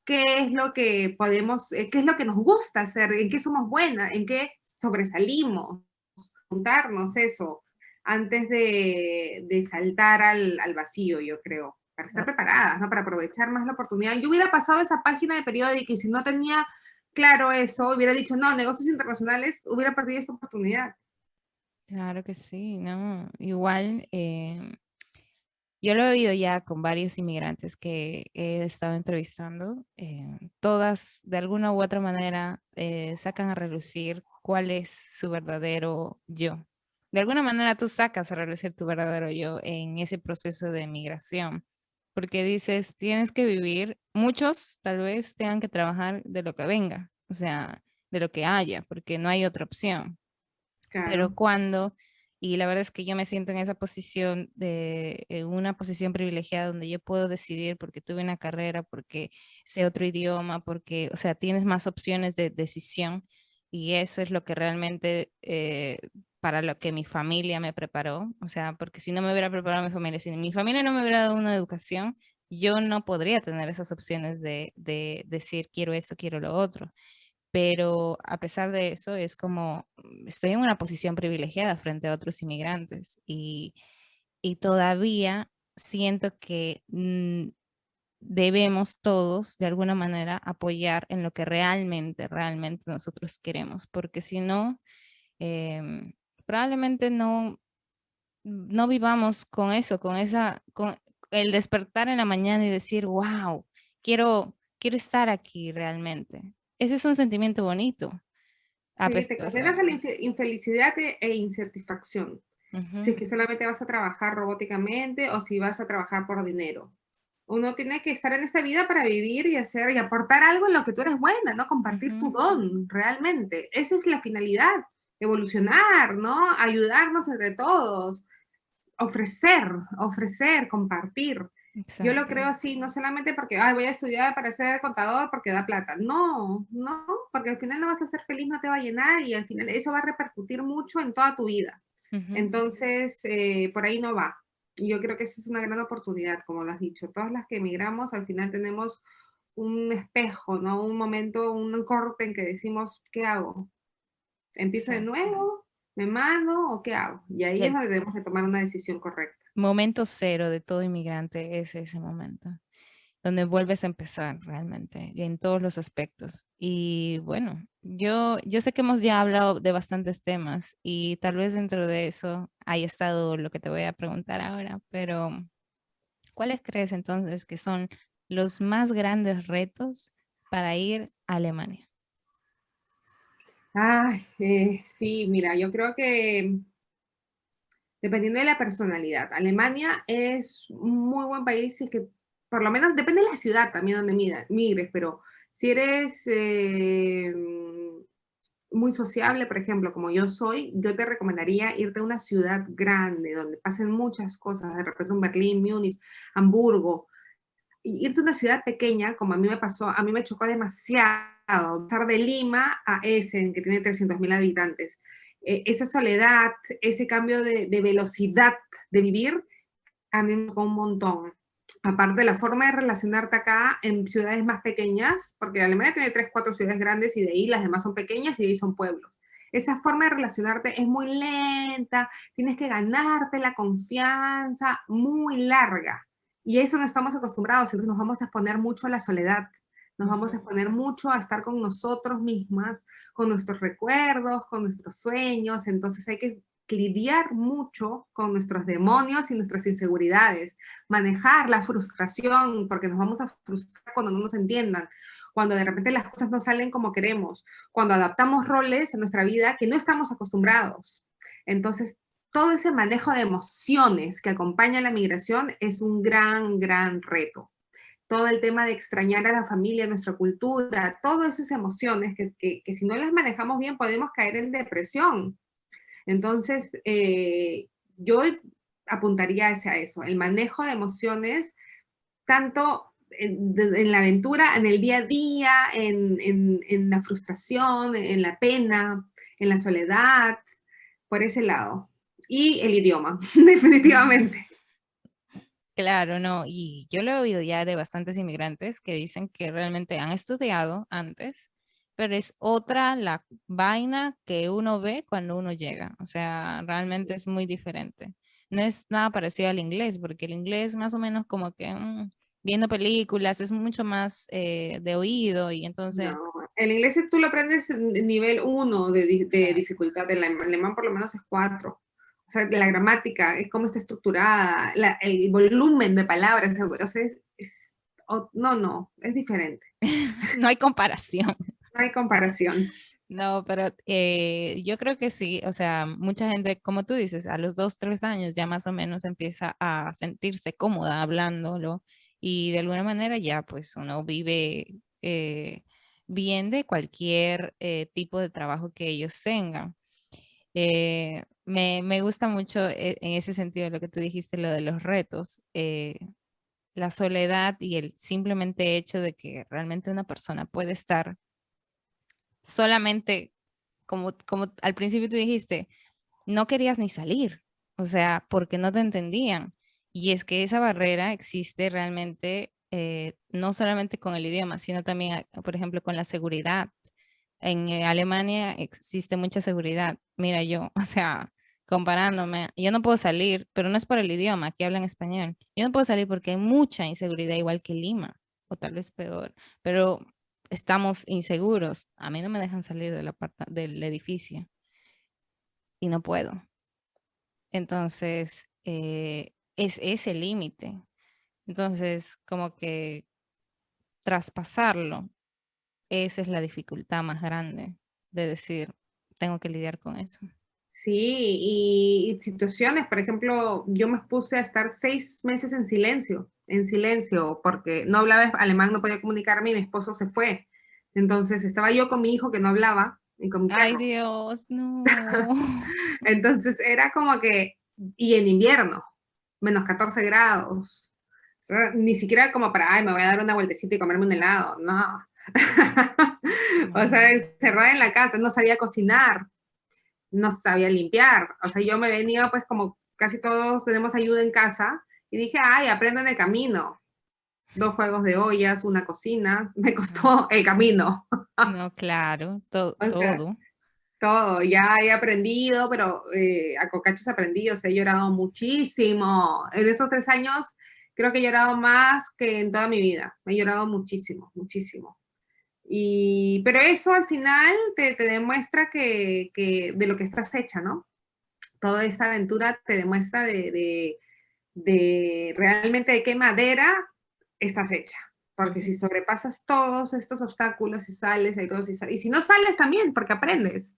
qué es lo que podemos, qué es lo que nos gusta hacer, en qué somos buenas, en qué sobresalimos, juntarnos eso, antes de saltar al vacío, yo creo, para estar preparadas, ¿no? Para aprovechar más la oportunidad. Yo hubiera pasado esa página de periódico y si no tenía claro eso, hubiera dicho, no, negocios internacionales, hubiera perdido esta oportunidad. Claro que sí, ¿no? Igual, yo lo he oído ya con varios inmigrantes que he estado entrevistando. Todas, de alguna u otra manera, sacan a relucir cuál es su verdadero yo. De alguna manera tú sacas a relucir tu verdadero yo en ese proceso de migración, porque dices, tienes que vivir, muchos tal vez tengan que trabajar de lo que venga, o sea, de lo que haya, porque no hay otra opción. Pero Claro. cuando, y la verdad es que yo me siento en esa posición de, en una posición privilegiada donde yo puedo decidir porque tuve una carrera, porque sé otro idioma, porque, o sea, tienes más opciones de decisión y eso es lo que realmente, para lo que mi familia me preparó, o sea, porque si no me hubiera preparado mi familia, si mi familia no me hubiera dado una educación, yo no podría tener esas opciones de decir quiero esto, quiero lo otro, pero a pesar de eso es como estoy en una posición privilegiada frente a otros inmigrantes y todavía siento que debemos todos de alguna manera apoyar en lo que realmente nosotros queremos, porque si no, em, probablemente no vivamos con eso, con el despertar en la mañana y decir, wow, quiero estar aquí realmente. Ese es un sentimiento bonito. Sí, te O sea, condenas a la infelicidad e insatisfacción. Si ujú, es que solamente vas a trabajar robóticamente o si vas a trabajar por dinero. Uno tiene que estar en esta vida para vivir y hacer y aportar algo en lo que tú eres buena, ¿no? Compartir tu ujú, don, realmente. Esa es la finalidad, evolucionar, ¿no? Ayudarnos entre todos, ofrecer, compartir. Yo lo exacto. creo así, no solamente porque ay, voy a estudiar para ser contador porque da plata. No, no, porque al final no vas a ser feliz, no te va a llenar y al final eso va a repercutir mucho en toda tu vida. Ujú, Entonces, por ahí no va. Y yo creo que eso es una gran oportunidad, como lo has dicho. Todas las que emigramos, al final tenemos un espejo, ¿no? Un momento, un corte en que decimos, ¿qué hago? ¿Empiezo de exacto. nuevo? ¿Me mando o qué hago? Y ahí es El donde tenemos que tomar una decisión correcta. momento cero de todo inmigrante es ese momento, donde vuelves a empezar realmente en todos los aspectos. Y bueno, yo sé que hemos ya hablado de bastantes temas y tal vez dentro de eso haya estado lo que te voy a preguntar ahora, pero ¿cuáles crees entonces que son los más grandes retos para ir a Alemania? Ay, sí, mira, yo creo que dependiendo de la personalidad, Alemania es un muy buen país y que por lo menos depende de la ciudad también donde migres, pero si eres muy sociable, por ejemplo, como yo soy, yo te recomendaría irte a una ciudad grande donde pasen muchas cosas, de repente un Berlín, Múnich, Hamburgo, y irte a una ciudad pequeña, como a mí me pasó, a mí me chocó demasiado, pasar de Lima a Essen, que tiene 300.000 habitantes. Esa soledad, ese cambio de velocidad de vivir, a mí me tocó un montón. Aparte, la forma de relacionarte acá en ciudades más pequeñas, porque Alemania tiene 3, 4 ciudades grandes y de ahí las demás son pequeñas y de ahí son pueblos. Esa forma de relacionarte es muy lenta, tienes que ganarte la confianza, muy larga. Y eso no estamos acostumbrados, entonces nos vamos a exponer mucho a la soledad, nos vamos a Ujú. exponer mucho a estar con nosotros mismas, con nuestros recuerdos, con nuestros sueños, entonces hay que lidiar mucho con nuestros demonios y nuestras inseguridades, manejar la frustración, porque nos vamos a frustrar cuando no nos entiendan, cuando de repente las cosas no salen como queremos, cuando adaptamos roles en nuestra vida que no estamos acostumbrados. Entonces, todo ese manejo de emociones que acompaña la migración es un gran reto. Todo el tema de extrañar a la familia, nuestra cultura, todas esas emociones que si no las manejamos bien podemos caer en depresión. Entonces, yo apuntaría hacia eso, el manejo de emociones, tanto en la aventura, en el día a día, en la frustración, en la pena, en la soledad, por ese lado. Y el idioma, definitivamente. Claro, no, y yo lo he oído ya de bastantes inmigrantes que dicen que realmente han estudiado antes, pero es otra la vaina que uno ve cuando uno llega. O sea, realmente es muy diferente. No es nada parecido al inglés, porque el inglés más o menos como que viendo películas es mucho más de oído y entonces, No, el inglés tú lo aprendes en nivel 1 de exacto. dificultad, el alemán por lo menos es 4. O sea, de la gramática, es cómo está estructurada, el volumen de palabras, o sea, no, es diferente. No hay comparación. No hay comparación. No, pero yo creo que sí, o sea, mucha gente, como tú dices, a los 2, 3 años ya más o menos empieza a sentirse cómoda hablándolo y de alguna manera ya pues uno vive bien de cualquier tipo de trabajo que ellos tengan. Me gusta mucho en ese sentido lo que tú dijiste, lo de los retos, la soledad y el simplemente hecho de que realmente una persona puede estar solamente como al principio tú dijiste, no querías ni salir, o sea, porque no te entendían. Y es que esa barrera existe realmente no solamente con el idioma, sino también, por ejemplo, con la seguridad. En Alemania existe mucha seguridad. Mira yo, o sea, comparándome, yo no puedo salir, pero no es por el idioma, aquí hablan español. Yo no puedo salir porque hay mucha inseguridad, igual que Lima, o tal vez peor, pero estamos inseguros. A mí no me dejan salir del edificio y no puedo. Entonces, es ese límite. Entonces, como que traspasarlo, esa es la dificultad más grande de decir, tengo que lidiar con eso. Sí, y situaciones, por ejemplo, yo me puse a estar 6 meses en silencio, porque no hablaba alemán, no podía comunicarme y mi esposo se fue. Entonces estaba yo con mi hijo que no hablaba y con mi Ay, perro. Dios, no. Entonces era como que, y en invierno, -14 grados. O sea, ni siquiera como para, ay, me voy a dar una vueltecita y comerme un helado. No. O sea, No. encerrada en la casa, no sabía cocinar, no sabía limpiar. O sea, yo me venía, pues como casi todos tenemos ayuda en casa, y dije, ay, aprendo en el camino. 2 juegos de ollas, una cocina, me Ay, costó el sí. camino. No, claro, O sea, todo. todo, ya he aprendido, pero a cocachos aprendí, o sea, he llorado muchísimo. En estos 3 años creo que he llorado más que en toda mi vida. He llorado muchísimo, muchísimo. Pero eso al final te demuestra que de lo que estás hecha, ¿no? Toda esta aventura te demuestra de realmente de qué madera estás hecha. Porque Ujú. si sobrepasas todos estos obstáculos y sales, y si no sales también, porque aprendes.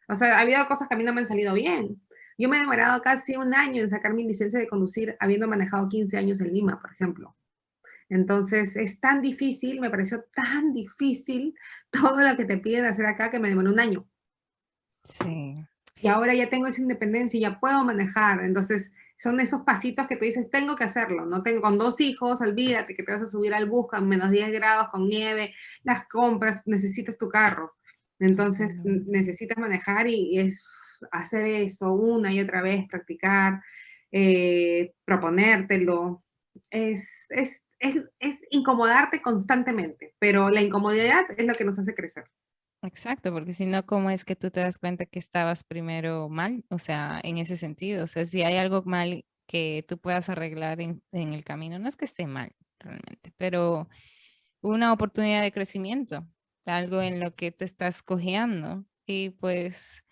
O sea, ha habido cosas que a mí no me han salido bien. Yo me he demorado casi un año en sacar mi licencia de conducir habiendo manejado 15 años en Lima, por ejemplo. Entonces es tan difícil, me pareció tan difícil todo lo que te piden hacer acá que me demoró un año. Sí, Y ahora ya tengo esa independencia y ya puedo manejar. Entonces, son esos pasitos que tú dices, tengo que hacerlo. No tengo con 2 hijos, olvídate que te vas a subir al bus con -10 grados, con nieve, las compras, necesitas tu carro. Entonces, claro. necesitas manejar y es hacer eso una y otra vez, practicar, proponértelo. Es incomodarte constantemente, pero la incomodidad es lo que nos hace crecer. Exacto, porque si no, ¿cómo es que tú te das cuenta que estabas primero mal? O sea, en ese sentido, o sea, si hay algo mal que tú puedas arreglar en el camino, no es que esté mal realmente, pero una oportunidad de crecimiento, algo en lo que tú estás cojeando y pues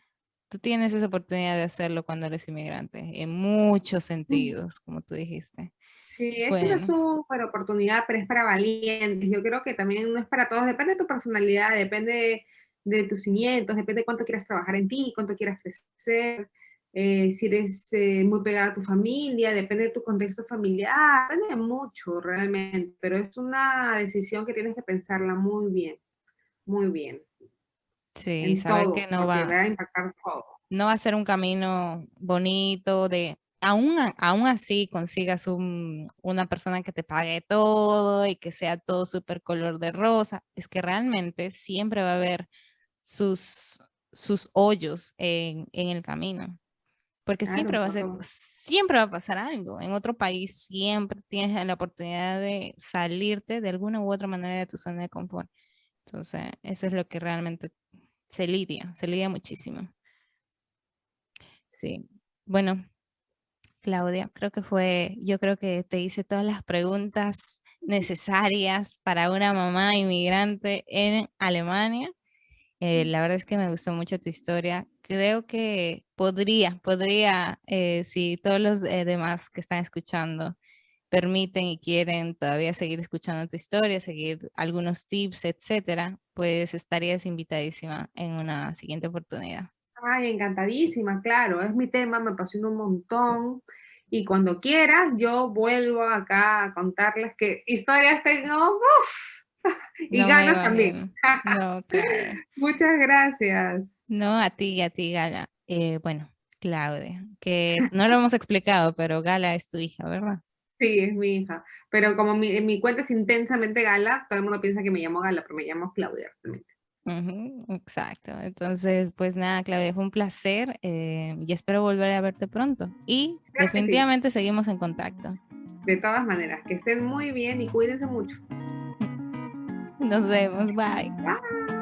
tú tienes esa oportunidad de hacerlo cuando eres inmigrante, en muchos sentidos, como tú dijiste. Sí, es una Bueno, súper oportunidad, pero es para valientes. Yo creo que también no es para todos, depende de tu personalidad, depende de tus cimientos, depende de cuánto quieras trabajar en ti, cuánto quieras crecer, si eres muy pegada a tu familia, depende de tu contexto familiar, depende de mucho realmente, pero es una decisión que tienes que pensarla muy bien, sí, en saber todo, que no porque va. va a impactar todo. No va a ser un camino bonito de, aún así consigas una persona que te pague todo y que sea todo súper color de rosa, es que realmente siempre va a haber sus, sus hoyos en el camino, porque Claro, siempre va a pasar algo. En otro país siempre tienes la oportunidad de salirte de alguna u otra manera de tu zona de confort. Entonces, eso es lo que realmente se lidia muchísimo. Sí. Bueno, Claudia, yo creo que te hice todas las preguntas necesarias para una mamá inmigrante en Alemania. La verdad es que me gustó mucho tu historia. Creo que si todos los demás que están escuchando permiten y quieren todavía seguir escuchando tu historia, seguir algunos tips, etcétera, pues estarías invitadísima en una siguiente oportunidad. Ay, encantadísima, claro, es mi tema, me apasiona un montón. Y cuando quieras, yo vuelvo acá a contarles qué historias tengo, y No me ganas también. imagino. No, claro. Muchas gracias. No, a ti, Gala. Bueno, Claudia, que no lo hemos explicado, pero Gala es tu hija, ¿verdad? Sí, es mi hija. Pero como en mi cuenta es intensamente Gala, todo el mundo piensa que me llamo Gala, pero me llamo Claudia realmente. Ujú, exacto. Entonces, pues nada, Claudia, fue un placer y espero volver a verte pronto. Y Claro que sí, definitivamente seguimos en contacto. de todas maneras, que estén muy bien y cuídense mucho. Nos vemos, bye. Bye.